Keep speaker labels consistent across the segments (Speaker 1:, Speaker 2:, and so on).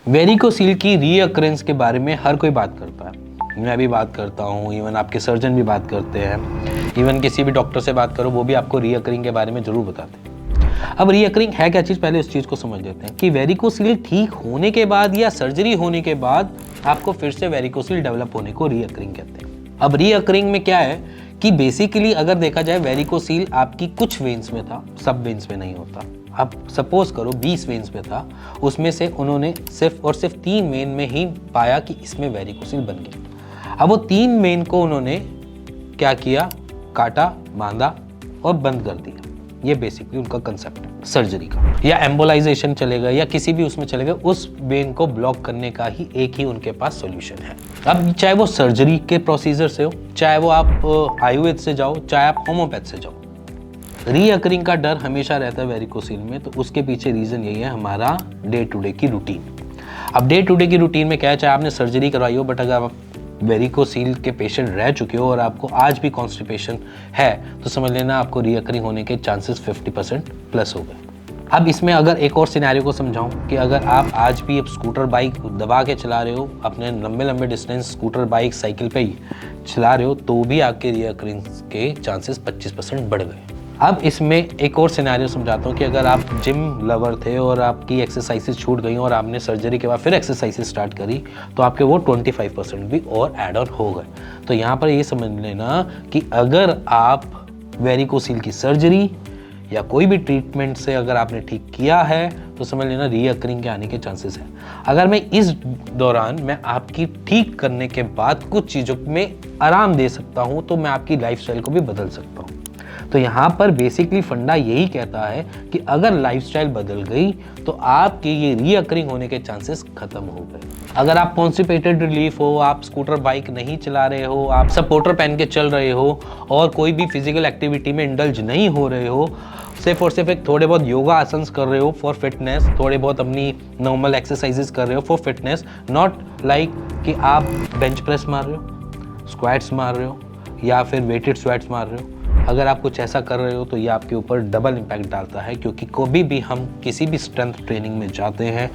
Speaker 1: Varicocele की recurrence के बारे में हर कोई बात करता है, मैं भी बात करता हूँ, इवन आपके सर्जन भी बात करते हैं, इवन किसी भी डॉक्टर से बात करो वो भी आपको रीअकरिंग के बारे में ज़रूर बताते हैं। अब रीअकरिंग है क्या चीज़, पहले उस चीज़ को समझ लेते हैं कि वेरिकोसील ठीक होने के बाद या सर्जरी होने के बाद आपको फिर से वेरिकोसील डेवलप होने को रीअकरिंग कहते हैं। अब रीअकरिंग में क्या है कि बेसिकली अगर देखा जाए वेरिकोसील आपकी कुछ वेन्स में था, सब वेन्स में नहीं होता। अब सपोज करो 20 वेन्स में था, उसमें से उन्होंने सिर्फ और सिर्फ 3 वेन में ही पाया कि इसमें वेरिकोसील बन गया। अब वो 3 वेन को उन्होंने क्या किया, काटा, बांधा और बंद कर दिया। ये बेसिकली उनका कंसेप्ट है सर्जरी का, या एम्बोलाइजेशन चलेगा या किसी भी उसमें चलेगा, उस वेन को ब्लॉक करने का ही एक ही उनके पास सॉल्यूशन है। अब चाहे वो सर्जरी के प्रोसीजर से हो, चाहे वो आप आयुर्वेद से जाओ, चाहे आप होम्योपैथ से जाओ, रीअकरिंग का डर हमेशा रहता है वेरिकोसील में। तो उसके पीछे रीज़न यही है हमारा डे टू डे की रूटीन। अब डे टू डे की रूटीन में क्या है, चाहे आपने सर्जरी करवाई हो, बट अगर आप वेरिकोसील के पेशेंट रह चुके हो और आपको आज भी कॉन्स्टिपेशन है तो समझ लेना आपको रीअकरिंग होने के चांसेस 50% प्लस हो गए। अब इसमें अगर एक और सिनेरियो को समझाऊं कि अगर आप आज भी अब स्कूटर बाइक दबा के चला रहे हो, अपने लंबे लंबे डिस्टेंस स्कूटर बाइक साइकिल पे ही चला रहे हो, तो भी आपके रीअकरिंग के चांसेस 25% बढ़ गए। अब इसमें एक और सिनेरियो समझाता हूँ कि अगर आप जिम लवर थे और आपकी एक्सरसाइजेस छूट गई और आपने सर्जरी के बाद फिर एक्सरसाइजेस स्टार्ट करी तो आपके वो 25% भी और ऐड ऑन हो गए। तो यहाँ पर ये समझ लेना कि अगर आप वेरिकोसील की सर्जरी या कोई भी ट्रीटमेंट से अगर आपने ठीक किया है तो समझ लेना रीअकरिंग के आने के चांसेस हैं। अगर मैं इस दौरान मैं आपकी ठीक करने के बाद कुछ चीज़ों में आराम दे सकता हूँ तो मैं आपकी लाइफस्टाइल को भी बदल सकता हूँ। तो यहाँ पर बेसिकली फंडा यही कहता है कि अगर लाइफस्टाइल बदल गई तो आपके ये रीअकरिंग होने के चांसेस खत्म हो गए। अगर आप कॉन्स्टिपेटेड रिलीफ हो, आप स्कूटर बाइक नहीं चला रहे हो, आप सपोर्टर पहन के चल रहे हो और कोई भी फिजिकल एक्टिविटी में इंडल्ज नहीं हो रहे हो, सिर्फ और सिर्फ एक थोड़े बहुत योगा आसन्स कर रहे हो फॉर फिटनेस, थोड़े बहुत अपनी नॉर्मल एक्सरसाइजेस कर रहे हो फॉर फिटनेस, नॉट लाइक कि आप बेंच प्रेस मार रहे हो, स्क्वाट्स मार रहे हो या फिर वेटेड स्क्वाट्स मार रहे हो। अगर आप कुछ ऐसा कर रहे हो तो ये आपके ऊपर डबल इम्पैक्ट डालता है, क्योंकि कभी भी हम किसी भी स्ट्रेंथ ट्रेनिंग में जाते हैं,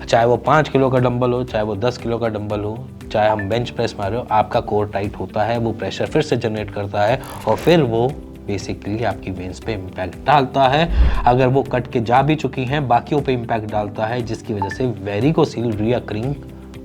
Speaker 1: चाहे वो 5 किलो का डंबल हो, चाहे वो 10 किलो का डंबल हो, चाहे हम बेंच प्रेस मारे हो, आपका कोर टाइट होता है, वो प्रेशर फिर से जनरेट करता है और फिर वो बेसिकली आपकी वेन्स पे इम्पैक्ट डालता है। अगर वो कट के जा भी चुकी हैं, बाकियों पे इम्पैक्ट डालता है, जिसकी वजह से वेरिकोसील रीअकरिंग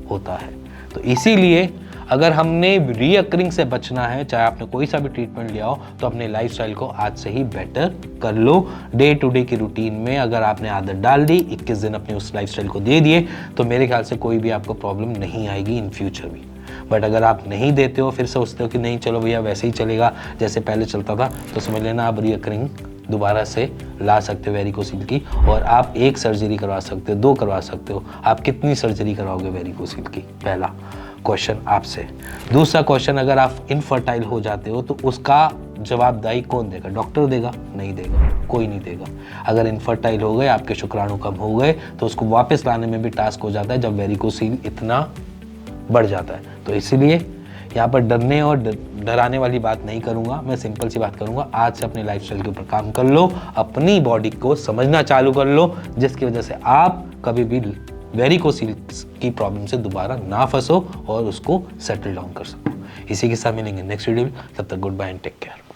Speaker 1: होता है। तो इसीलिए अगर हमने रीअकरिंग से बचना है, चाहे आपने कोई सा भी ट्रीटमेंट लिया हो, तो अपने लाइफस्टाइल को आज से ही बेटर कर लो। डे टू डे की रूटीन में अगर आपने आदत डाल दी, 21 दिन अपने उस लाइफस्टाइल को दे दिए, तो मेरे ख्याल से कोई भी आपको प्रॉब्लम नहीं आएगी इन फ्यूचर भी। बट अगर आप नहीं देते हो, फिर सोचते हो कि नहीं चलो भैया वैसे ही चलेगा जैसे पहले चलता था, तो समझ लेना आप रीअकरिंग दोबारा से ला सकते हो वेरिकोसील की, और आप 1 सर्जरी करवा सकते हो, 2 करवा सकते हो। आप कितनी सर्जरी करवाओगे वेरिकोसील की, पहला क्वेश्चन आपसे। दूसरा क्वेश्चन, अगर आप इनफर्टाइल हो जाते हो तो उसका जवाबदाही कौन देगा? डॉक्टर देगा? नहीं देगा, कोई नहीं देगा। अगर इनफर्टाइल हो गए, आपके शुक्राणु कम हो गए, तो उसको वापस लाने में भी टास्क हो जाता है जब वेरिकोसील इतना बढ़ जाता है। तो इसीलिए यहाँ पर डरने और डराने वाली बात नहीं करूँगा, मैं सिंपल सी बात करूँगा, आज से अपने लाइफस्टाइल के ऊपर काम कर लो, अपनी बॉडी को समझना चालू कर लो, जिसकी वजह से आप कभी भी वेरिकोसील की प्रॉब्लम से दोबारा ना फंसो और उसको सेटल डाउन कर सको। इसी के साथ मिलेंगे नेक्स्ट वीडियो में, तब तक good bye and take care.